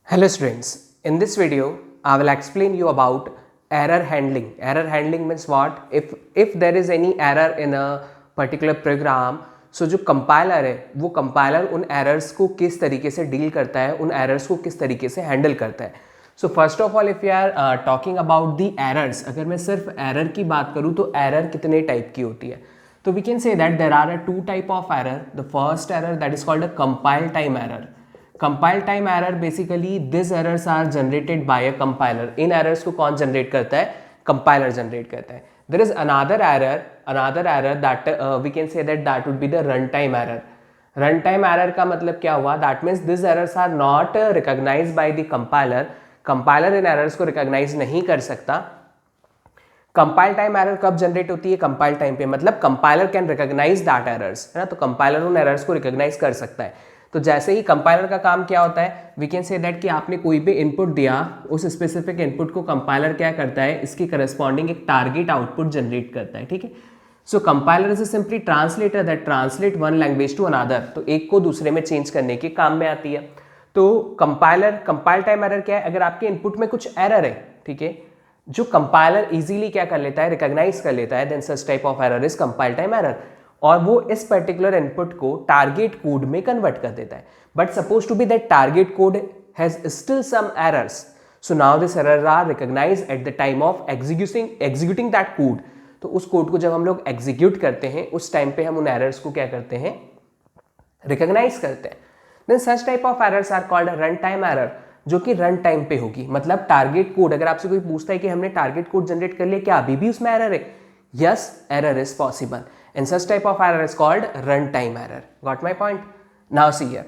Hello students, in this video I will explain you about error handling. Error handling means what? If there is any error in a particular program, so जो compiler है वो compiler उन errors को किस तरीके से deal करता है, उन एरर्स को किस तरीके से हैंडल करता है. So first of all if you are talking about the errors, अगर मैं सिर्फ एरर की बात करूँ तो एरर कितने टाइप की होती है. तो we can say that there are two type of error. The first error that is called a compile time error. Compile time error basically this errors are generated by a compiler. इन errors को कौन generate करता है? Compiler generate करता है. There is another error that we can say that would be the run time error. Run time error का मतलब क्या हुआ? That means this errors are not recognised by the compiler. Compiler इन errors को recognise नहीं कर सकता. Compile time error कब जनरेट होती है? कंपाइल टाइम पे, मतलब compiler can recognize that errors, है ना. तो कंपाइलर उन एरर्स को रिकॉग्नाइज कर सकता है. तो जैसे ही कंपाइलर का काम क्या होता है, वी कैन से दैट कि आपने कोई भी इनपुट दिया, उस स्पेसिफिक इनपुट को कंपाइलर क्या करता है, इसकी करस्पॉन्डिंग एक टारगेट आउटपुट जनरेट करता है. ठीक है. So compiler is simply translator that translate one language to another. तो एक को दूसरे में चेंज करने के काम में आती है. तो कंपाइल टाइम एरर क्या है? अगर आपके इनपुट में कुछ एरर है, ठीक है, जो कंपाइलर इजीली क्या कर लेता है, रिकॉग्नाइज कर लेता है, then such type of error is compile time error. और वो इस पर्टिकुलर इनपुट को टारगेट कोड में कन्वर्ट कर देता है. But suppose to be that target code has still some errors. So now this error are recognize at the time of executing that code. तो उस कोड को जब हम लोग एग्जीक्यूट करते हैं, उस टाइम पे हम उन एरर्स को क्या करते हैं? रिकॉग्नाइज करते हैं. Then such type of errors are called run time error, जो कि रन टाइम पे होगी. मतलब टारगेट कोड, अगर आपसे कोई पूछता है कि हमने टारगेट कोड जनरेट कर लिया, क्या अभी भी उसमें एरर है? Yes, error is possible. And such type of error is called runtime error. Got my point? Now see here.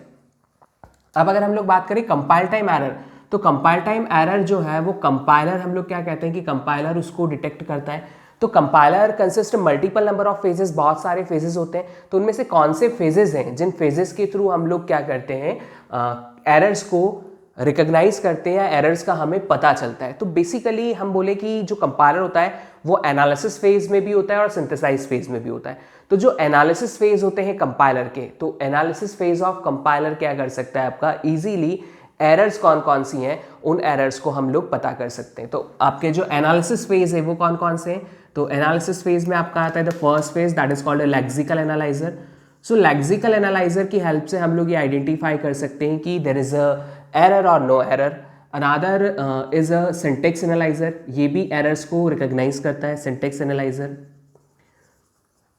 अब अगर हम लोग बात करें कंपाइल टाइम एरर, तो कंपाइल टाइम एरर जो है वो कंपाइलर, हम लोग क्या कहते हैं कि कंपाइलर उसको डिटेक्ट करता है. तो compiler consist multiple number of phases, बहुत सारे फेजेस होते हैं. तो उनमें से कौन से फेजेस हैं जिन फेजेस के थ्रू हम लोग क्या करते हैं, एरर्स को रिकॉग्नाइज करते हैं या एरर्स का हमें पता चलता है. तो बेसिकली हम बोले कि जो कंपाइलर होता है वो एनालिसिस फेज में भी होता है और सिंथेसाइज फेज में भी होता है. तो जो एनालिसिस फेज होते हैं कंपाइलर के, तो एनालिसिस फेज ऑफ कंपाइलर क्या कर सकता है आपका? इजीली एरर्स कौन कौन सी हैं, उन एरर्स को हम लोग पता कर सकते हैं. तो आपके जो एनालिसिस फेज है वो कौन कौन से हैं? तो एनालिसिस फेज में आपका आता है the first phase that is called lexical analyser. So lexical analyser की हेल्प से हम लोग ये आइडेंटिफाई कर सकते हैं कि देयर इज अ एरर और no error. Another is a syntax analyser, ये भी एरर्स को रिकॉग्नाइज करता है, syntax analyser.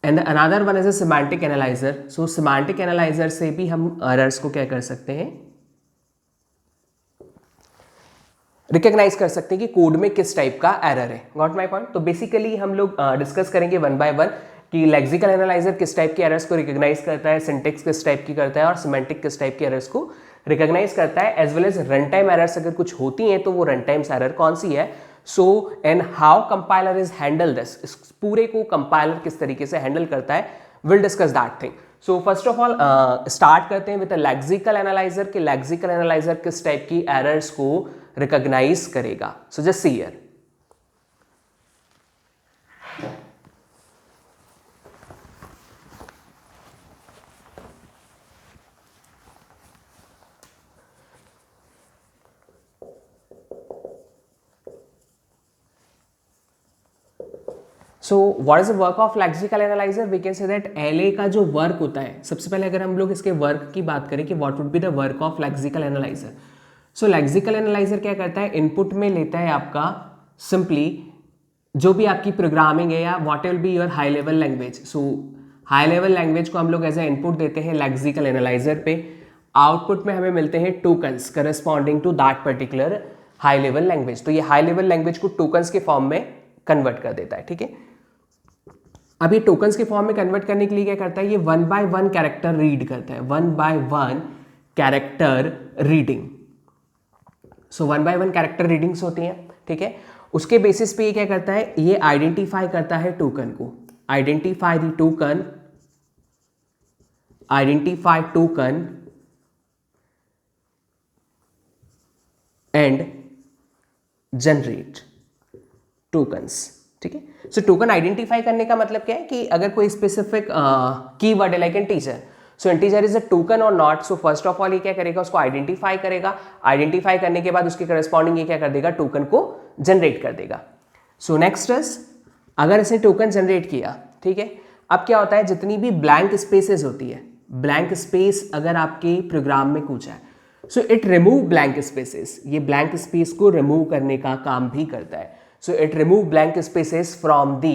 And another one is a semantic analyser. So semantic analyser से भी हम एरर्स को क्या कर सकते हैं, रिकॉग्नाइज कर सकते हैं कि कोड में किस टाइप का एरर है. Got my point? तो बेसिकली हम लोग डिस्कस करेंगे वन बाय वन कि लेक्सिकल एनालाइजर किस टाइप के एरर्स को रिकॉग्नाइज करता है, सिंटेक्स किस टाइप की करता है और सिमेंटिक किस टाइप के एरर्स को रिकॉग्नाइज करता है, as well as run time errors अगर कुछ होती हैं तो वो रन टाइम एरर कौन सी है. So and how compiler is handle this, इस पूरे को कंपाइलर किस तरीके से हैंडल करता है, will discuss that thing. So first of all start करते हैं विद लेक्सिकल एनालाइजर कि लेक्सिकल एनालाइजर किस टाइप की एरर्स को रिकॉग्नाइज करेगा. So just see here. So what is the work of lexical analyser? We can say that LA का जो work होता है, सबसे पहले अगर हम लोग इसके वर्क की बात करें कि what would be the work of lexical analyser. So lexical analyser क्या करता है, इनपुट में लेता है आपका सिंपली जो भी आपकी प्रोग्रामिंग है या what will be your high level language. So high level language को हम लोग एज ए इनपुट देते हैं लेक्सिकल एनालाइजर पे. आउटपुट में हमें मिलते हैं tokens corresponding to that particular high level language. तो ये हाई लेवल लैंग्वेज को टोकन्स के फॉर्म में कन्वर्ट कर देता है. ठीक है. अब ये टोकन्स के फॉर्म में कन्वर्ट करने के लिए क्या करता है, ये one by one character read करता है, one by one character reading. So one by one character readings होती हैं. ठीक है. उसके बेसिस पे ये क्या करता है, ये आइडेंटिफाई करता है टोकन को, identify the token, identify token and generate tokens. ठीक है. सो टोकन आइडेंटिफाई करने का मतलब क्या है कि अगर कोई स्पेसिफिक कीवर्ड है like integer, so integer is a token और not, so first of all ये क्या करेगा, उसको आइडेंटिफाई करेगा, आइडेंटिफाई करने के बाद उसके करस्पॉन्डिंग ये क्या कर देगा, टोकन को जनरेट कर देगा। सो नेक्स्ट इज, अगर इसने टोकन जनरेट किया, ठीक है, अब क्या होता है, जितनी भी ब्लैंक स्पेसेस होती है, ब्लैंक स्पेस अगर आपके प्रोग्राम में कुछ है, so it remove blank spaces, ये ब्लैंक स्पेस को रिमूव करने का काम भी करता है। So it remove blank spaces from the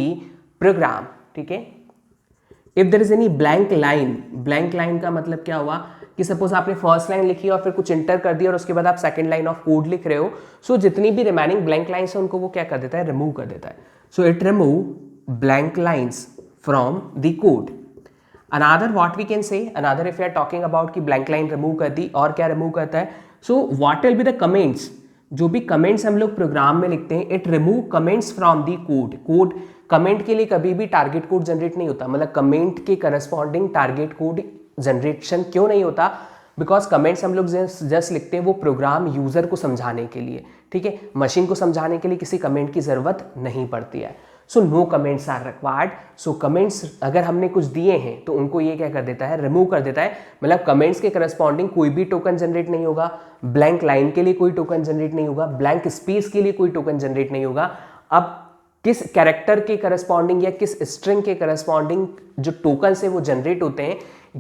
program, ठीक है। If there is any blank line, blank line का मतलब क्या हुआ कि सपोज आपने फर्स्ट लाइन लिखी और फिर कुछ इंटर कर दिया और उसके बाद आप सेकंड लाइन ऑफ कोड लिख रहे हो, सो जितनी भी रिमेनिंग ब्लैंक लाइंस है उनको वो क्या कर देता है, रिमूव कर देता है। So it remove blank lines from the code. Another what we can say, another if you are talking about कि ब्लैंक लाइन रिमूव कर दी, और क्या रिमूव करता है, so what will be the comments, जो भी कमेंट्स हम लोग प्रोग्राम में लिखते हैं, it remove comments from the code. Code comment के लिए कभी भी टारगेट कोड जनरेट नहीं होता, मतलब कमेंट के करस्पॉन्डिंग टारगेट कोड जनरेशन क्यों नहीं होता, बिकॉज कमेंट्स हम लोग जस्ट लिखते हैं वो प्रोग्राम यूजर को समझाने के लिए, ठीक है, मशीन को समझाने के लिए किसी कमेंट की जरूरत नहीं पड़ती है। So no comments are required. So comments अगर हमने कुछ दिए हैं तो उनको ये क्या कर देता है, रिमूव कर देता है, मतलब कमेंट्स के करस्पॉन्डिंग कोई भी टोकन जनरेट नहीं होगा, ब्लैंक लाइन के लिए कोई टोकन जनरेट नहीं होगा, ब्लैंक स्पेस के लिए कोई टोकन जनरेट नहीं होगा। अब किस कैरेक्टर के करस्पॉन्डिंग या किस स्ट्रिंग के करस्पॉन्डिंग जो टोकन से वो जनरेट होते हैं,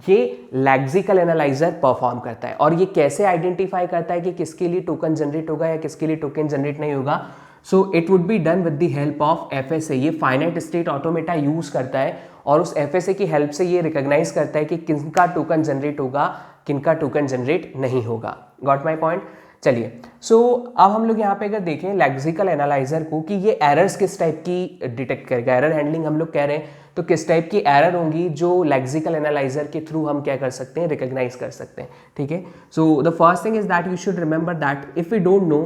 ये लेक्सिकल एनालाइजर परफॉर्म करता है। और ये कैसे आइडेंटिफाई करता है कि किसके लिए टोकन जनरेट होगा या किसके लिए टोकन जनरेट नहीं होगा, so it would be done with the help of FSA। ये फाइनाइट स्टेट ऑटोमेटा यूज करता है और उस FSA की हेल्प से ये रिकॉग्नाइज करता है कि किनका टोकन जनरेट होगा, किनका टोकन जनरेट नहीं होगा। Got my point. चलिए, सो अब हम लोग यहाँ पे अगर देखें लेक्सिकल एनालाइजर को कि ये एरर्स किस टाइप की डिटेक्ट करेगा, एरर हैंडलिंग हम लोग कह रहे हैं, तो किस टाइप की एरर होंगी जो लेक्सिकल एनालाइजर के थ्रू हम क्या कर सकते हैं, रिकॉग्नाइज कर सकते हैं, ठीक है। So the first thing is that you should remember that if we don't know,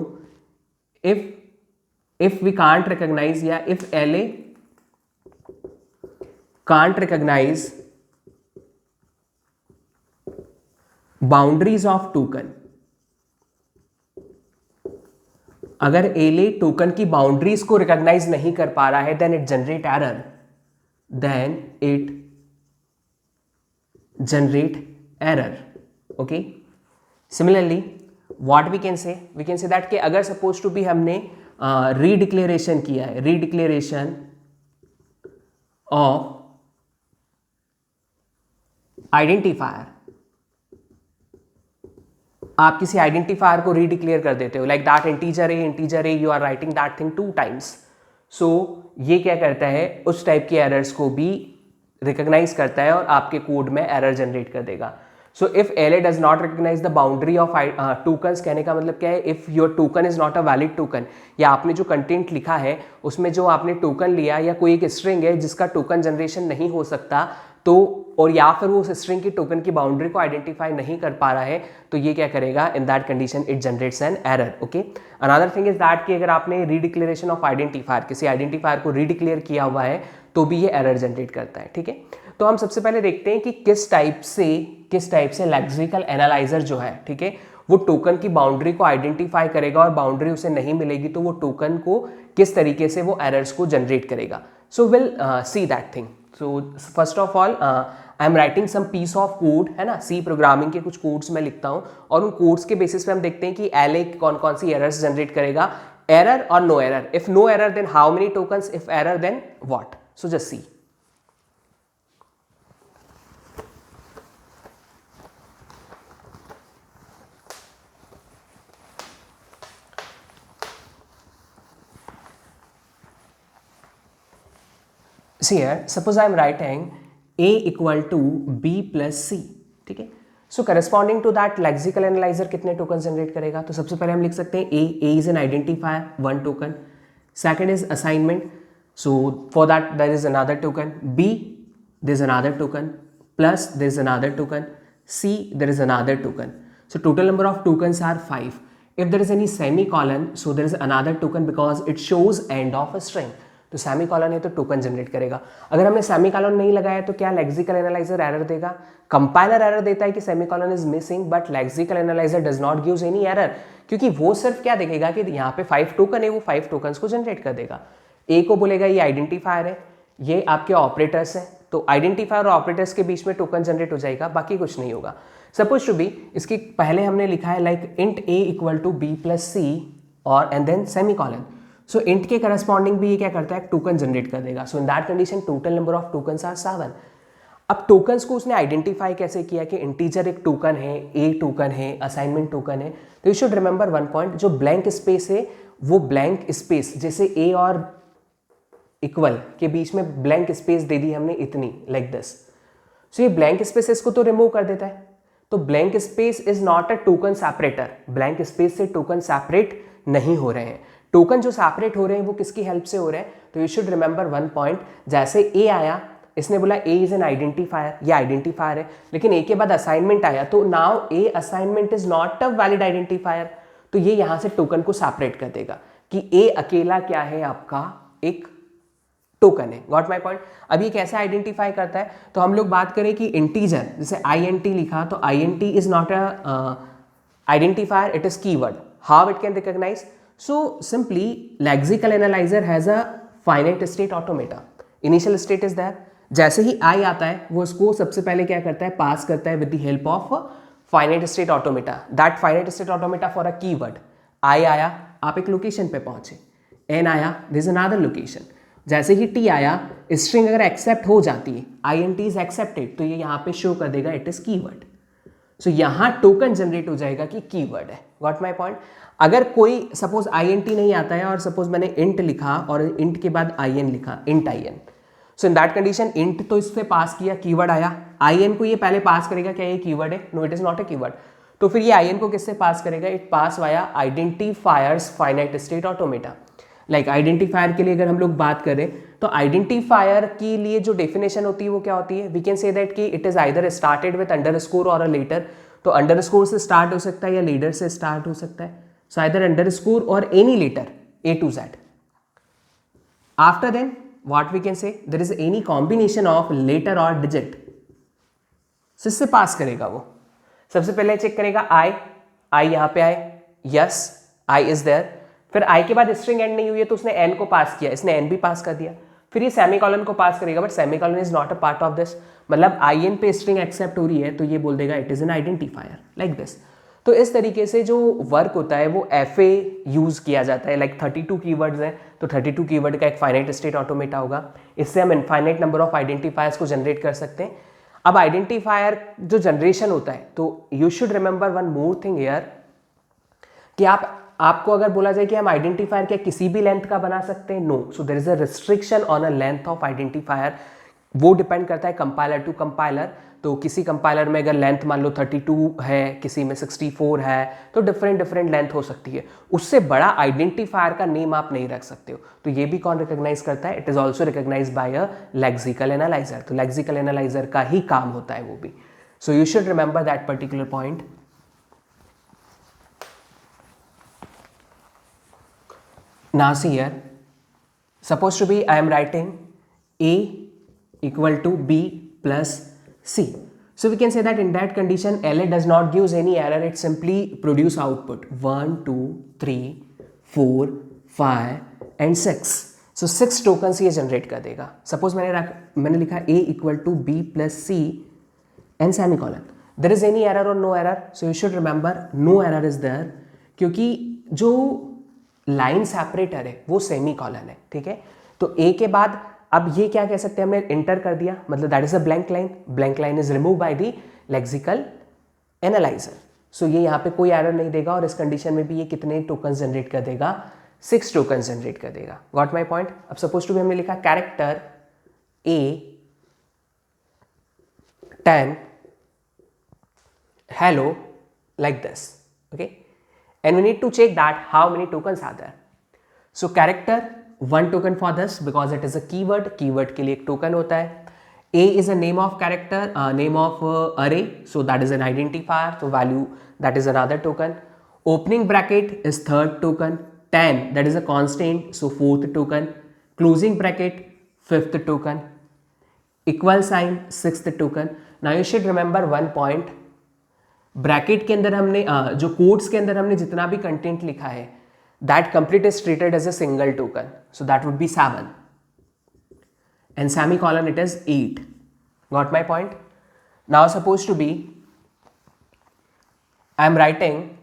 if we can't recognize, या if LA can't recognize boundaries of token, अगर LA टोकन की बाउंड्रीज को रिकॉग्नाइज नहीं कर पा रहा है, then it generate error, then it generate error, okay. Similarly what we can say, we can say that कि अगर सपोज टू भी हमने रीडिक्लेरेशन किया है, रीडिक्लेरेशन ऑफ आइडेंटिफायर, आप किसी आइडेंटिफायर को रीडिक्लेयर कर देते हो, like that integer A, you are writing that thing 2 times, so ये क्या करता है, उस टाइप के एरर्स को भी रिकॉग्नाइज करता है और आपके कोड में एरर जनरेट कर देगा। So if LA does not recognise the boundary of tokens, कहने का मतलब क्या है, if your token is not a valid token, या आपने जो कंटेंट लिखा है उसमें जो आपने टोकन लिया या कोई एक स्ट्रिंग है जिसका टोकन जनरेशन नहीं हो सकता, तो और या फिर वो उस स्ट्रिंग की टोकन की बाउंड्री को आइडेंटिफाई नहीं कर पा रहा है, तो ये क्या करेगा, इन that condition it generates an error, okay. Another thing is that कि अगर आपने रीडिक्लेरेशन ऑफ आइडेंटिफायर, किसी आइडेंटिफायर को रीडिक्लेयर किया हुआ है, तो भी ये एरर जनरेट करता है, ठीक है। तो हम सबसे पहले देखते हैं कि किस टाइप से लेक्सिकल एनालाइजर जो है, ठीक है, वो टोकन की बाउंड्री को आइडेंटिफाई करेगा और बाउंड्री उसे नहीं मिलेगी तो वो टोकन को किस तरीके से वो एरर्स को जनरेट करेगा। So will see that thing. So first of all I am writing some piece of code, है ना, सी प्रोग्रामिंग के कुछ कोड्स मैं लिखता हूँ और उन कोड्स के बेसिस पे हम देखते हैं कि LA कौन कौन सी एरर्स जनरेट करेगा, एरर और no error. If no error then how many tokens, if error then what. So just see. See here, suppose I am writing A equal to B plus C, ठीक है। So corresponding to that lexical analyser कितने token generate करेगा, तो सबसे पहले हम लिख सकते हैं A is an identifier, 1 token. Second is assignment, so for that there is another token. B there is another token, plus there is another token, C there is another token. So total number of tokens are 5. If there is any semicolon, so there is another token because it shows end of a string. तो semi colon है तो token generate करेगा। अगर हमने semi colon नहीं लगाया तो क्या लेक्सिकल एनालाइजर एरर देगा? कंपाइलर एरर देता है कि semi colon is missing, but lexical analyser does not gives any error, क्योंकि वो सिर्फ क्या देखेगा कि यहाँ पे 5 टोकन है, वो 5 टोकन्स को जनरेट कर देगा। ए को बोलेगा ये आइडेंटिफायर है, ये आपके ऑपरेटर्स हैं, तो आइडेंटिफायर और ऑपरेटर्स के बीच में टोकन जनरेट हो जाएगा, बाकी कुछ नहीं होगा। सपोज टू बी, इसकी पहले हमने लिखा है like int A equal to B plus C और and then semicolon. So int के करस्पॉन्डिंग भी ये क्या करता है, टोकन जनरेट कर देगा। So in that condition total number of tokens are 7। अब टोकन्स को उसने आइडेंटिफाई कैसे किया कि इंटीजर एक टोकन है, ए टोकन है, असाइनमेंट टोकन है। तो you should remember one point, जो ब्लैंक स्पेस है वो ब्लैंक स्पेस, जैसे ए और इक्वल के बीच में ब्लैंक स्पेस दे दी हमने इतनी, लाइक दिस। सो ये ब्लैंक स्पेस इसको तो रिमूव कर देता है। तो blank space is not a token separator, blank space से टोकन सेपरेट नहीं हो रहे हैं। टोकन जो सेपरेट हो रहे हैं वो किसकी हेल्प से हो रहे हैं, तो you should remember one point, जैसे ए आया, इसने बोला ए इज एन आइडेंटिफायर, ये आइडेंटिफायर है, लेकिन ए के बाद असाइनमेंट आया, तो now A assignment is not a valid identifier. तो ये यहां से टोकन को सेपरेट कर देगा कि ए अकेला क्या है, आपका एक टोकन है। Got my point. अब ये कैसे आइडेंटिफाई करता है, तो हम लोग बात करें कि इंटीजर, जैसे INT लिखा, तो INT is not a identifier, it is keyword. How it can recognise, so simply lexical analyser has a finite state automata, initial state is there. जैसे ही आई आता है वो उसको सबसे पहले क्या करता है, पास करता है with the help of finite state automata. That finite state automata for a keyword, I आया, आप एक लोकेशन पे पहुंचे, एन आया, दिस इज अनदर लोकेशन। जैसे ही टी आया, स्ट्रिंग अगर एक्सेप्ट हो जाती है, INT इज एक्सेप्टेड, तो ये यहाँ पे शो कर देगा इट इज कीवर्ड। सो यहाँ टोकन जनरेट हो जाएगा कि कीवर्ड है। Got my point. अगर कोई सपोज INT नहीं आता है और सपोज मैंने इंट लिखा और इंट के बाद IN लिखा, int IN, so in that condition int तो इससे पास किया, कीवर्ड आया, IN को ये पहले पास करेगा, क्या ये कीवर्ड है, no it is not a keyword. तो फिर ये IN को किससे पास करेगा, it pass via identifiers finite state automata. Like identifier के लिए अगर हम लोग बात करें, तो आइडेंटिफायर के लिए जो डेफिनेशन होती है वो क्या होती है, वी कैन से दैट कि it is either started with underscore और अ लेटर। तो अंडरस्कोर से स्टार्ट हो सकता है या लेटर से स्टार्ट हो सकता है, सो आइदर अंडरस्कोर और any letter A to Z। After then what we can say, there is any combination of letter और डिजिट, इससे पास करेगा वो। सबसे पहले चेक करेगा आई यहाँ पे आए, यस आई इज देयर, फिर आई के बाद स्ट्रिंग एंड नहीं हुई है तो उसने एन को पास किया, इसने एन भी पास कर दिया, फिर ये सेमीकॉलन को पास करेगा, but semicolon is not a part of this, मतलब IN पे स्ट्रिंग एक्सेप्ट हो रही है तो ये बोल देगा it is an identifier, like this. तो इस तरीके से जो वर्क होता है वो FA यूज किया जाता है। लाइक 32 कीवर्ड्स हैं, तो 32 कीवर्ड का एक फाइनाइट स्टेट ऑटोमेटा होगा, इससे हम इनफाइनाइट नंबर ऑफ आइडेंटिफायर्स को जनरेट कर सकते हैं। अब आइडेंटिफायर जो जनरेशन होता है, तो you should remember one more thing here, कि आपको अगर बोला जाए कि हम आइडेंटिफायर क्या किसी भी लेंथ का बना सकते हैं, no. So there is a restriction on a length of identifier. वो डिपेंड करता है कंपाइलर टू कंपाइलर। तो किसी कंपाइलर में अगर लेंथ मान लो 32 है, किसी में 64 है, तो डिफरेंट लेंथ हो सकती है। उससे बड़ा आइडेंटिफायर का नेम आप नहीं रख सकते हो। तो ये भी कौन रिकॉग्नाइज करता है, it is also recognise by a lexical analyser. तो लेक्सिकल एनालाइजर का ही काम होता है वो भी। So you should remember that particular point. Now see here, supposed to be I am writing A equal to B plus C. So we can say that in that condition LA does not give any error, it simply produce output 1, 2, 3, 4, 5 and 6. So 6 tokens ये generate कर देगा। Suppose मैंने लिखा A equal to B plus C and semicolon. There is any error or no error? So you should remember no error is there, क्योंकि जो line separator है वो semi colon है, ठीक है। तो ए के बाद अब ये क्या कह सकते हैं, हमने इंटर कर दिया, मतलब that is a blank line, blank line is remove by the lexical analyser. So ये यहाँ पे कोई एरर नहीं देगा, और इस कंडीशन में भी ये कितने टोकन्स जनरेट कर देगा, 6 टोकन्स जनरेट कर देगा। Got my point. अब सपोज टू भी हमने लिखा character A 10 hello like this, okay, and we need to check that how many tokens are there. So character 1 token for this because it is a keyword, keyword के लिए एक token होता है। A is a name of character, name of array, so that is an identifier, so value that is another token. Opening bracket is 3rd token, 10 that is a constant, so 4th token, closing bracket 5th token, equal sign 6th token. Now you should remember one point, bracket के अंदर हमने जो codes के अंदर हमने जितना भी content लिखा है that complete is treated as a single token, so that would be 7। and semicolon it is 8. Got my point? Now supposed to be I am writing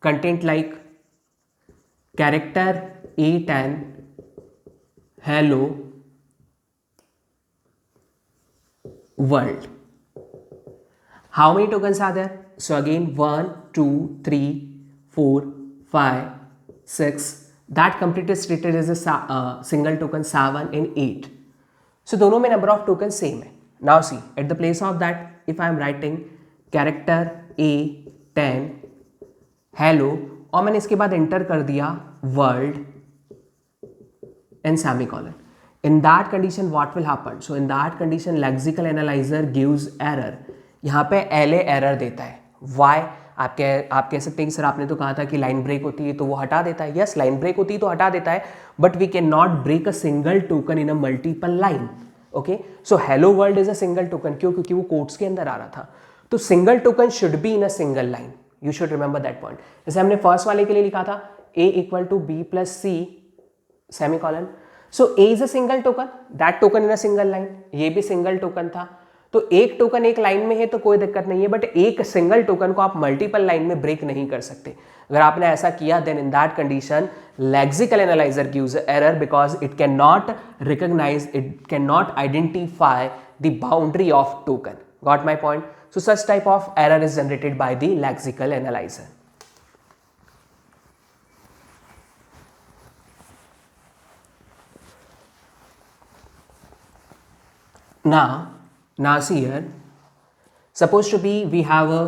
content like character A10 hello world. How many tokens are there? So again 1, 2, 3, 4, 5, 6. That complete is treated as a single token 7 and 8. So दोनों में number of tokens same है. Now see at the place of that if I am writing character A10 hello और मैंने इसके बाद enter कर दिया world and semicolon. In that condition what will happen? So in that condition lexical analyzer gives error. यहाँ पे LA error देता है. Why? आप कह सकते हैं कि सर आपने तो कहा था कि लाइन ब्रेक होती है तो वो हटा देता है. यस लाइन ब्रेक होती है तो हटा देता है but we can not break a single token in a multiple line. Okay so hello world is a single token. क्यों? क्योंकि वो कोट्स के अंदर आ रहा था. तो single token should be in a single line. You should remember that point. जैसे हमने फर्स्ट वाले के लिए लिखा था A equal to B plus C semicolon. So A is a single token, that token in a single line. ये भी single token था. तो एक टोकन एक लाइन में है तो कोई दिक्कत नहीं है बट एक सिंगल टोकन को आप मल्टीपल लाइन में ब्रेक नहीं कर सकते. अगर आपने ऐसा किया then in that condition lexical analyser gives error because it can not recognise, it can not identify the boundary of token. Got my point? So such type of error is generated by the lexical analyser. Now see here, supposed to be we have a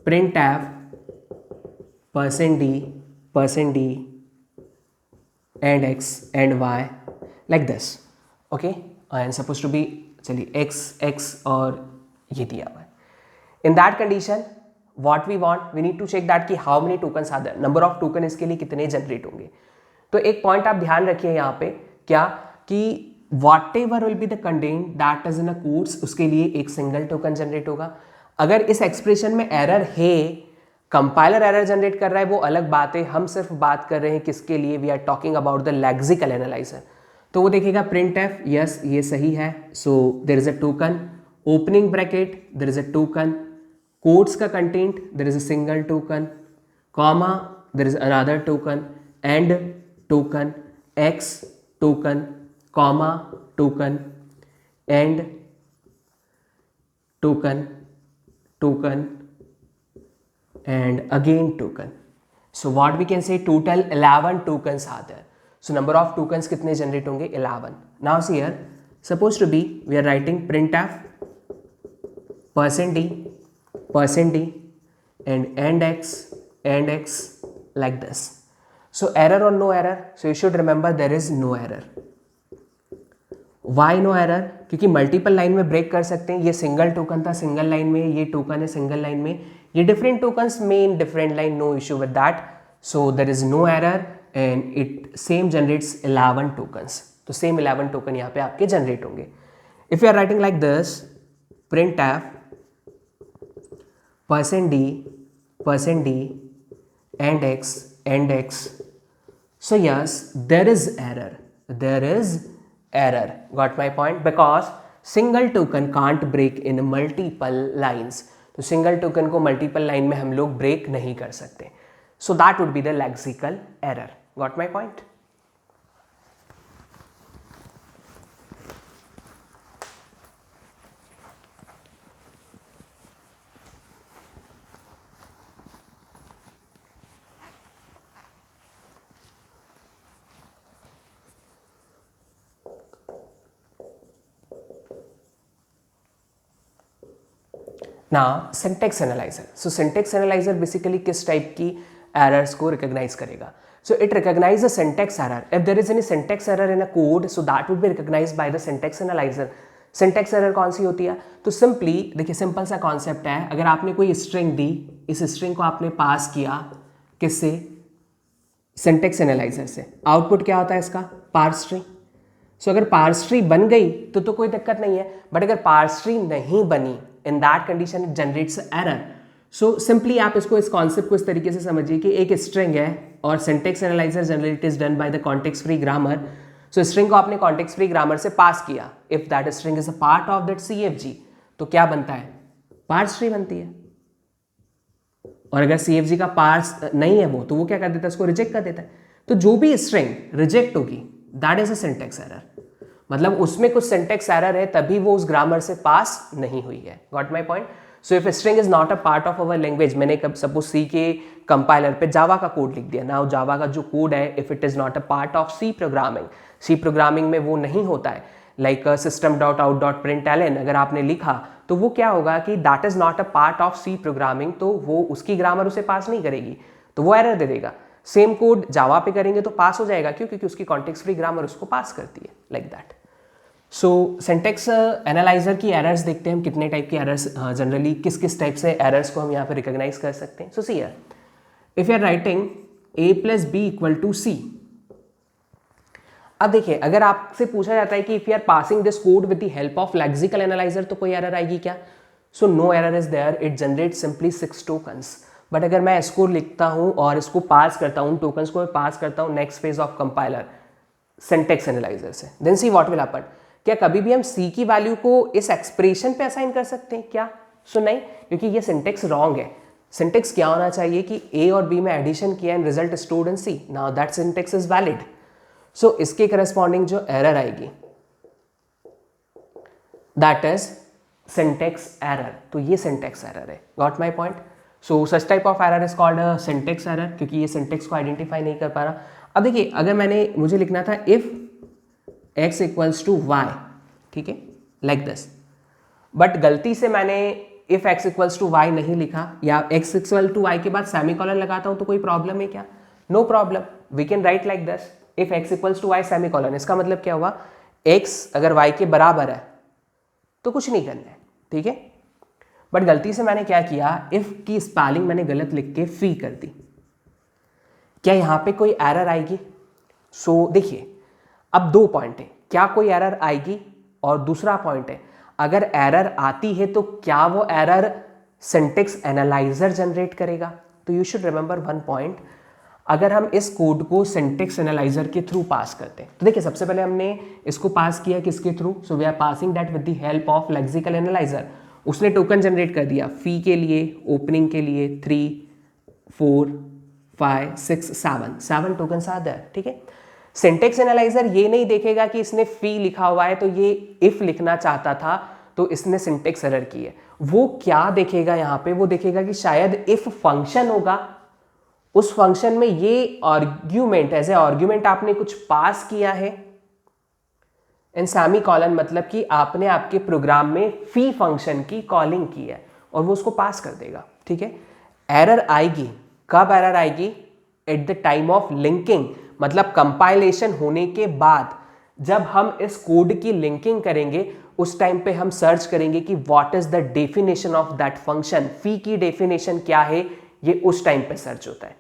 printf %d and x and y like this. Okay, and supposed to be चलिए x और ये दिया हुआ है. In that condition what we want, we need to check that कि how many tokens are there, number of token इसके लिए कितने जनरेट होंगे. तो एक पॉइंट आप ध्यान रखिए यहाँ पे क्या कि whatever will be the content that is in a quotes उसके लिए एक सिंगल टोकन जनरेट होगा. अगर इस एक्सप्रेशन में एरर है, कंपाइलर एरर जनरेट कर रहा है वो अलग बात है. हम सिर्फ बात कर रहे हैं किसके लिए? We are talking about the lexical analyser. तो वो देखेगा printf यस ये सही है. So there is a token opening bracket, there is a token quotes का content, there is a single token comma, there is another token and token x token comma token and token and again token. So what we can say total 11 tokens are there. So number of tokens कितने generate होंगे? 11. Now see here, supposed to be we are writing printf %d and x like this. So error or no error? So you should remember there is no error. Why no error? क्योंकि multiple line में break कर सकते हैं. ये single token था single line में, ये token है सिंगल लाइन में, ये डिफरेंट टोकन्स में in different line. No issue with that. So there is no error and it same generates 11 tokens. तो सेम 11 टोकन यहाँ पे आपके जनरेट होंगे. If you are writing like this printf %d and x. So yes there is error. Got my point? Because single token can't break in multiple lines. तो single token को multiple line में हम लोग break नहीं कर सकते. So that would be the lexical error. Got my point? ना syntax analyser. So syntax analyser basically किस टाइप की एरर्स को रिकॉग्नाइज करेगा? So it recognise the syntax error. If there is any syntax error in a code so that would be recognised by the syntax analyser. Syntax error कौन सी होती है? तो simply देखिए सिंपल सा कॉन्सेप्ट है. अगर आपने कोई स्ट्रिंग दी, इस स्ट्रिंग को आपने पास किया किससे? सिंटेक्स एनालाइजर से. आउटपुट क्या होता है इसका? Parse tree. सो अगर पार्स ट्री बन गई तो कोई दिक्कत नहीं है बट अगर पार्स ट्री नहीं बनी in that condition it generates error. So simply आप इसको इस कॉन्सेप्ट को इस तरीके से समझिए कि एक स्ट्रिंग है और syntax analyser generally it is done by the context free grammar. So string को आपने कॉन्टेक्स्ट फ्री ग्रामर से पास किया, if that string is a part of that CFG तो क्या बनता है, पार्स ट्री बनती है। और अगर CFG का पार्स नहीं है वो, तो वो क्या कर देता है, उसको रिजेक्ट कर देता है। तो जो भी स्ट्रिंग रिजेक्ट होगी that is a syntax error, मतलब उसमें कुछ सिंटैक्स एरर है तभी वो उस ग्रामर से पास नहीं हुई है। Got my point. So if string is not a part of our language, मैंने कब सपोज सी के कंपाइलर पे जावा का कोड लिख दिया ना, जावा का जो कोड है if it is not a part of C programming, C programming में वो नहीं होता है, लाइक system.out.println अगर आपने लिखा तो वो क्या होगा कि that is not a part of C programming, तो वो उसकी ग्रामर उसे पास नहीं करेगी, तो वो एरर दे देगा। सेम कोड जावा पे करेंगे तो पास हो जाएगा, क्यों, क्योंकि उसकी कॉन्टेक्स्ट फ्री ग्रामर उसको पास करती है, like that. So syntax analyser की एरर्स देखते हैं हम, कितने टाइप की एरर्स जनरली किस किस टाइप से एरर्स को हम यहाँ पे रिकॉग्नाइज कर सकते हैं। So see here, if you are writing a + b = c, अब देखिए अगर आपसे पूछा जाता है कि if you are passing this code with the help of lexical analyser तो कोई एरर आएगी क्या? So no error is there, it generate simply 6 tokens. But अगर मैं इसको लिखता हूं और इसको पास करता हूं, टोकन्स को मैं पास करता हूं next phase of compiler syntax analyzer से, then see what will happen. क्या कभी भी हम सी की वैल्यू को इस एक्सप्रेशन पे असाइन कर सकते हैं क्या? सो नहीं, क्योंकि ये सिंटैक्स रॉन्ग है। सिंटैक्स क्या होना चाहिए कि ए और बी में एडिशन किया and result stored in C, now that syntax is valid. So इसके करस्पॉन्डिंग जो एरर आएगी दैट इज सिंटैक्स एरर, तो ये सिंटैक्स एरर है। Got my point. So such type of error is called syntax error, क्योंकि ये syntax को identify नहीं कर पा रहा। अब देखिए अगर मुझे लिखना था इफ x = y, ठीक है, लाइक दिस, बट गलती से मैंने इफ x = y नहीं लिखा, या x = y के बाद सेमीकोलन लगाता हूं तो कोई प्रॉब्लम है क्या? No problem, we can write like this, if x = y semicolon. इसका मतलब क्या हुआ, x अगर y के बराबर है तो कुछ नहीं करना है, ठीक है। बट गलती से मैंने क्या किया, इफ की स्पेलिंग मैंने गलत लिख के फी कर दी, क्या यहां पे कोई एरर आएगी? सो देखिए अब 2 पॉइंट है, क्या कोई एरर आएगी, और दूसरा पॉइंट है अगर एरर आती है तो क्या वो एरर सिंटैक्स एनालाइजर जनरेट करेगा? तो you should remember one point, अगर हम इस कोड को सिंटैक्स एनालाइजर के थ्रू पास करते हैं तो देखिए सबसे पहले हमने इसको पास किया किसके थ्रू, so we are passing that with the help of lexical analyser. उसने टोकन जनरेट कर दिया फी के लिए, ओपनिंग के लिए 3 4 5 6 7 टोकन आ गए, ठीक है। सिंटैक्स एनालाइजर ये नहीं देखेगा कि इसने फी लिखा हुआ है तो ये इफ लिखना चाहता था तो इसने सिंटैक्स एरर की है। वो क्या देखेगा यहाँ पे, वो देखेगा कि शायद इफ फंक्शन होगा, उस फंक्शन में ये आर्ग्यूमेंट, एज ए आर्ग्यूमेंट आपने कुछ पास किया है, एंड सेमीकोलन मतलब कि आपने आपके प्रोग्राम में फी फंक्शन की कॉलिंग की है और वो उसको पास कर देगा, ठीक है। एरर आएगी, कब एरर आएगी? Eight the time of linking, मतलब कंपाइलेशन होने के बाद जब हम इस कोड की लिंकिंग करेंगे उस टाइम पे हम सर्च करेंगे कि what is the definition of that function, phi की डेफिनेशन क्या है, ये उस टाइम पे सर्च होता है।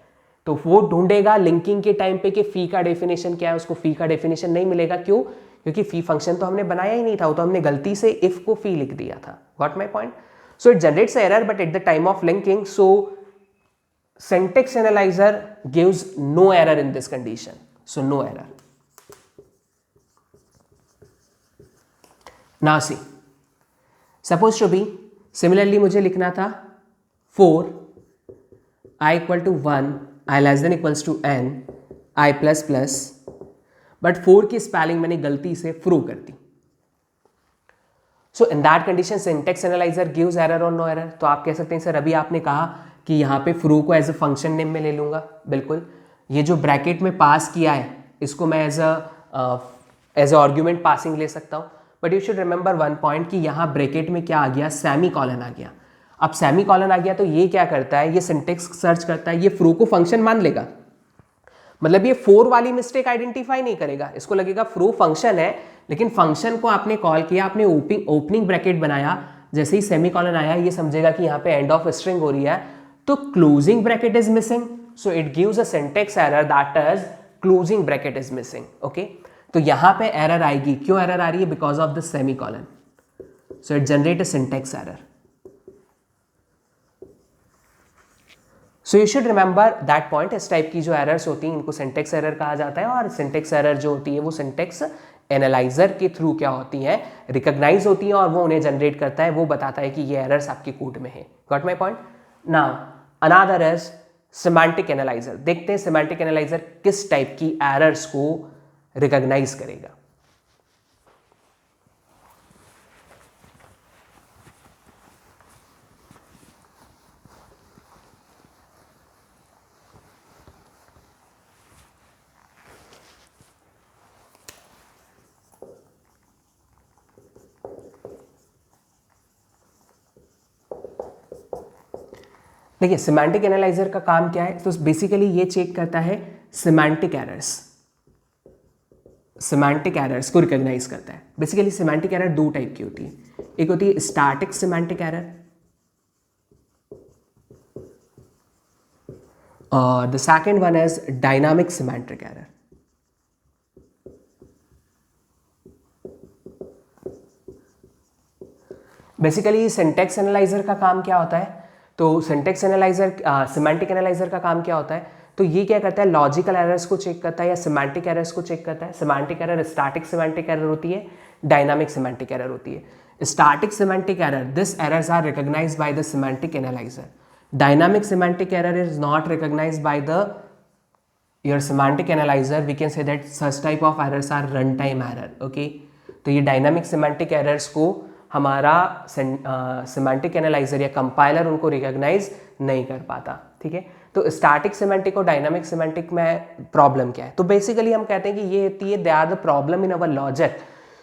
तो वो ढूंढेगा लिंकिंग के टाइम पे कि फी का डेफिनेशन क्या है, उसको फी का डेफिनेशन नहीं मिलेगा, क्यों? क्योंकि फी फंक्शन तो हमने बनाया ही नहीं था, वो तो हमने गलती से इफ को फी लिख दिया था। Got my point. So it generates error but at the time of linking, so syntax analyzer gives no error in this condition, so no error. Now see, suppose to be similarly मुझे लिखना था 4 I = 1 I <= n I++, but 4 की spelling मैंने गलती से fro कर दी। So in that condition syntax analyzer gives error और नो एरर। तो आप कह सकते हैं सर अभी आपने कहा कि यहाँ पे फ्रो को एज अ फंक्शन नेम में ले लूँगा, बिल्कुल। ये जो ब्रैकेट में पास किया है इसको मैं एज अ आर्ग्यूमेंट पासिंग ले सकता हूँ, but you should remember one point कि यहाँ ब्रैकेट में क्या आ गया, सेमीकोलन आ गया। अब सेमीकोलन आ गया तो ये क्या करता है, ये सिंटैक्स सर्च करता है, ये फ्रो को फंक्शन मान लेगा, मतलब ये 4 वाली मिस्टेक आइडेंटिफाई नहीं करेगा, इसको लगेगा फ्रो फंक्शन है, लेकिन फंक्शन को आपने कॉल किया, आपने ओपनिंग ब्रैकेट बनाया, जैसे ही सेमीकोलन आया ये समझेगा कि यहाँ पे एंड ऑफ स्ट्रिंग हो रही है, तो closing bracket is missing, so it gives a syntax error that is closing bracket is missing, okay. तो यहाँ पे एरर आएगी, क्यों एरर आ रही है? Because of the semicolon, so it generate a syntax error. So you should remember that point. इस type की जो एरर्स होती हैं इनको सिंटेक्स एरर कहा जाता है, और सिंटेक्स एरर जो होती है वो सिंटेक्स एनालाइजर के थ्रू क्या होती हैं, रिकॉग्नाइज होती हैं, और वो उन्हें जनरेट करता है, वो बताता है कि ये एरर्स आपके कोड में है। Got my point? Now another is semantic analyser. देखते हैं सिमेंटिक एनालाइजर किस टाइप की एरर्स को रिकॉग्नाइज करेगा। देखिए सिमेंटिक एनालाइजर का काम क्या है, तो बेसिकली ये चेक करता है सिमेंटिक एरर्स, सिमेंटिक एरर्स को रिकॉग्नाइज करता है। बेसिकली सिमेंटिक एरर दो टाइप की होती है, एक होती है स्टैटिक सिमेंटिक एरर और the second one is dynamic semantic error. Basically syntax analyser का काम क्या होता है, तो सिंटेक्स एनालाइजर सिमेंटिक एनालाइजर का काम क्या होता है, तो ये क्या करता है लॉजिकल एरर्स को चेक करता है या सिमेंटिक एरर्स को चेक करता है। Semantic error static semantic error होती है, डायनामिक सिमेंटिक एरर होती है। Static semantic error, this errors are recognised by the semantic analyser. Dynamic semantic error is not recognised by the your semantic analyser, we can say that such type of errors are run time error. Okay, तो ये dynamic semantic errors को हमारा semantic analyser या compiler उनको recognise नहीं कर पाता। ठीक है, तो स्टैटिक सिमेंटिक और डायनामिक सिमेंटिक में प्रॉब्लम क्या है, तो बेसिकली हम कहते हैं कि ये होती है they are the problem in our logic.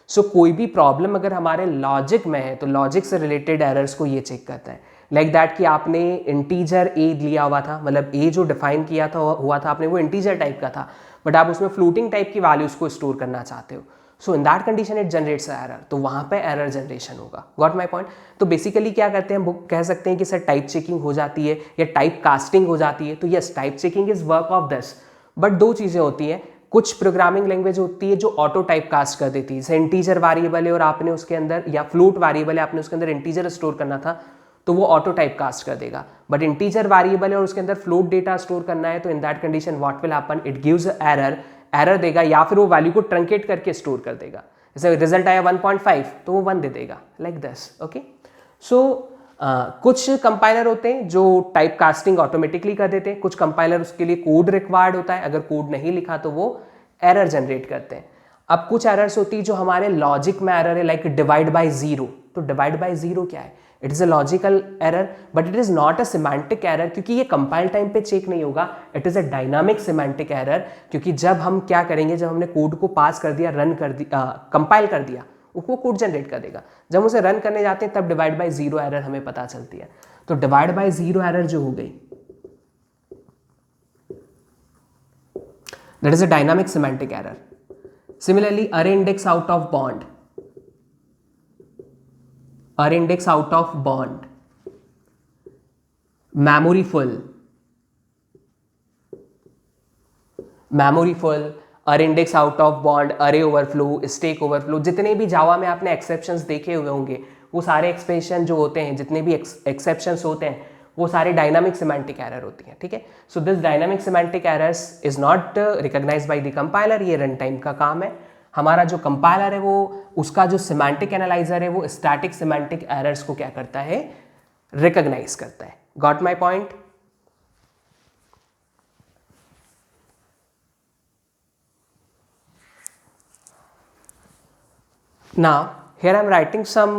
So कोई भी प्रॉब्लम अगर हमारे लॉजिक में है तो लॉजिक से रिलेटेड एरर्स को ये चेक करता है। लाइक दैट कि आपने इंटीजर ए लिया हुआ था, मतलब ए जो डिफाइन किया था हुआ था आपने वो इंटीजर टाइप का था, बट आप उसमें फ्लोटिंग टाइप की वैल्यूज को स्टोर करना चाहते हो। So in that condition it generates error, तो वहाँ पे एरर जनरेशन होगा। Got my point? तो बेसिकली क्या करते हैं, बुक कह सकते हैं कि सर टाइप चेकिंग हो जाती है या टाइप कास्टिंग हो जाती है, तो yes type checking is work of this, but दो चीज़ें होती हैं। कुछ प्रोग्रामिंग लैंग्वेज होती है जो ऑटो टाइप कास्ट कर देती है, जैसे इंटीजर वेरिएबल है और आपने उसके अंदर या फ्लोट वेरिएबल है आपने उसके अंदर इंटीजर स्टोर करना था तो वो ऑटो टाइप कास्ट कर देगा। बट इंटीजर वेरिएबल है और उसके अंदर फ्लोट डेटा स्टोर करना है, तो इन that condition what will happen, it gives error देगा, या फिर वो वैल्यू को ट्रंकेट करके स्टोर कर देगा। जैसे रिजल्ट आया 1.5 तो वो 1 दे देगा, लाइक दिस। ओके, सो कुछ कंपाइलर होते हैं जो टाइप कास्टिंग ऑटोमेटिकली कर देते हैं, कुछ कंपाइलर उसके लिए कोड रिक्वायर्ड होता है, अगर कोड नहीं लिखा तो वो एरर जनरेट करते हैं। अब कुछ एरर्स होती है जो हमारे लॉजिक में एरर है, लाइक डिवाइड बाय जीरो। तो डिवाइड बाय जीरो क्या है, it is a logical error but it is not a semantic error, क्योंकि ये कंपाइल टाइम पे चेक नहीं होगा। It is a dynamic semantic error, क्योंकि जब हम क्या करेंगे, जब हमने कोड को पास कर दिया, रन कर दिया, कंपाइल कर दिया, वो कोड जनरेट कर देगा। जब उसे रन करने जाते हैं तब डिवाइड बाय जीरो एरर हमें पता चलती है। तो डिवाइड बाय जीरो एरर जो हो गई that is a dynamic semantic error. Similarly अरे इंडेक्स आउट ऑफ बॉन्ड, अरे index out of bond, memory full, अरे इंडेक्स आउट ऑफ बॉन्ड, अरे ओवरफ्लो, स्टैक ओवरफ्लो, जितने भी जावा में आपने एक्सेप्शंस देखे हुए होंगे वो सारे एक्सप्रेशन जो होते हैं, जितने भी एक्सेप्शंस होते हैं वो सारे डायनामिक सिमेंटिक एरर होती हैं। ठीक है, so this dynamic semantic errors is not recognised by the compiler, ये रन टाइम का काम है। हमारा जो कंपाइलर है वो उसका जो सिमेंटिक एनालाइजर है वो स्टैटिक सिमेंटिक एरर्स को क्या करता है, रिकॉग्नाइज करता है। Got my point? Now here I am writing some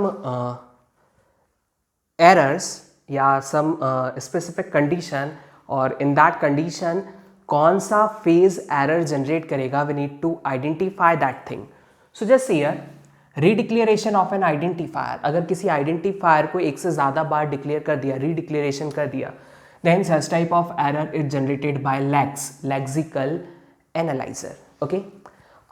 errors या some specific condition, और in that condition कौन सा phase error generate करेगा, we need to identify that thing. So just here redeclaration of an identifier, अगर किसी identifier को एक से ज़्यादा बार declare कर दिया, redeclaration कर दिया, then such type of error is generated by lexical analyzer. Okay.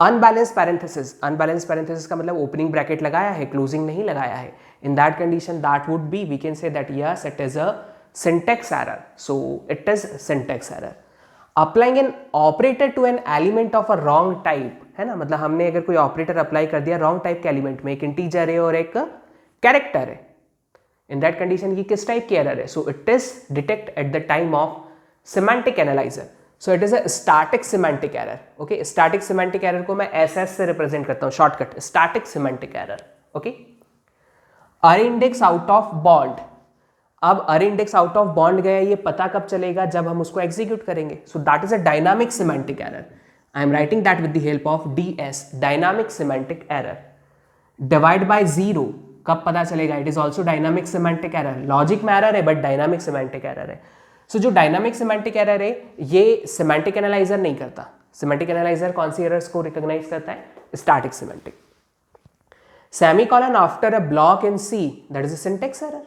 Unbalance parenthesis, unbalance parenthesis का मतलब ओपनिंग ब्रैकेट लगाया है, क्लोजिंग नहीं लगाया है। In that condition that would be, we can say that yes it is a syntax error, so it is syntax error. Applying an operator to an element of a wrong type, है ना, मतलब हमने अगर कोई operator apply कर दिया wrong type के element में, एक इंटीजर है और एक कैरेक्टर है, इन दैट कंडीशन ये किस टाइप की एरर है, so it is detect eight the time of semantic analyzer. So it is a static semantic error. Okay, static semantic error को मैं SS से represent करता हूँ, shortcut static semantic error. Okay, array index out of bond. अब array index out of bond गया, ये पता कब चलेगा? जब हम उसको execute करेंगे. So that is a dynamic semantic error. I am writing that with the help of DS, dynamic semantic error. Divide by 0 कब पता चलेगा? It is also dynamic semantic error. Logic में error है but dynamic semantic error है. सो जो dynamic semantic error है ये semantic analyser नहीं करता. सिमेंटिक एनालाइजर कौन सी एरर्स को रिकॉग्नाइज करता है? Static semantic. Semicolon after a block in C, that is a syntax error,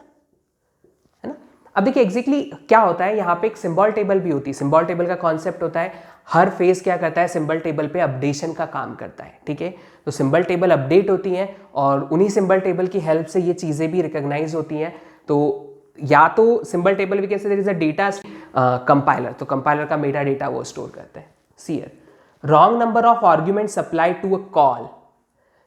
है ना. अब देखिए एग्जैक्टली क्या होता है, यहाँ पे एक सिंबल टेबल भी होती है. सिंबल टेबल का कॉन्सेप्ट होता है हर फेज क्या करता है, सिंबल टेबल पे अपडेशन का काम करता है. ठीक है, तो सिंबल टेबल अपडेट होती हैं और उन्हीं सिंबल टेबल की हेल्प से ये चीज़ें भी रिकॉग्नाइज होती हैं. तो या तो symbol table we can say there is a data compiler, तो कंपाइलर का मेटा डेटा वो स्टोर करते हैं. See here, wrong number of arguments apply to a call.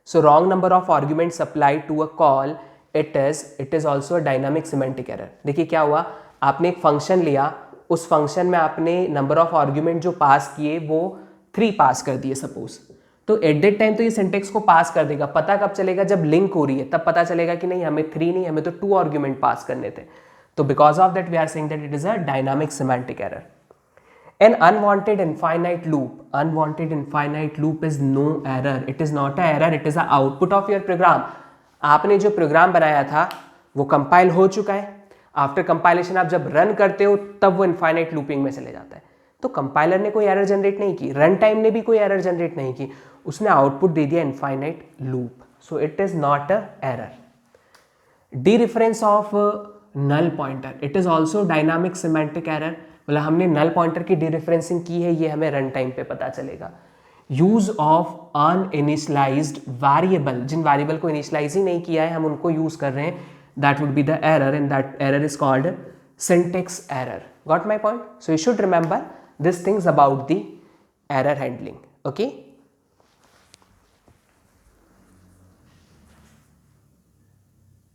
So wrong number of arguments apply to a call, it is also a dynamic semantic error. देखिए क्या हुआ, आपने एक फंक्शन लिया, उस फंक्शन में आपने नंबर ऑफ आर्ग्यूमेंट जो पास किए वो 3 पास कर दिए सपोज. तो एट दैट टाइम तो ये सिंटेक्स को पास कर देगा. पता कब चलेगा? जब लिंक हो रही है तब पता चलेगा कि नहीं हमें 3 नहीं, हमें तो 2 आर्ग्यूमेंट पास करने थे. तो because of that we are saying that it is a dynamic semantic error. An unwanted infinite loop. Unwanted infinite loop is no error. It is not a error. It is a output of your program. आपने जो programme बनाया था वो compile हो चुका है. After compilation आप जब रन करते हो तब वो इनफाइनाइट लूपिंग में चले जाता है. तो कंपाइलर ने कोई एरर जनरेट नहीं की, रन टाइम ने भी कोई एरर जनरेट नहीं की, उसने आउटपुट दे दिया infinite loop. So it is not a error. Dereference of null pointer, it is also dynamic semantic error. मतलब हमने नल पॉइंटर की डी रेफरेंसिंग की है, ये हमें रन टाइम पे पता चलेगा. यूज ऑफ अनइनिशियलाइज्ड वेरिएबल, जिन वेरिएबल को इनिशियलाइज ही नहीं किया है हम उनको यूज कर रहे हैं, that would be the error and that error is called syntax error. Got my point? So you should remember these things about the error handling. Okay.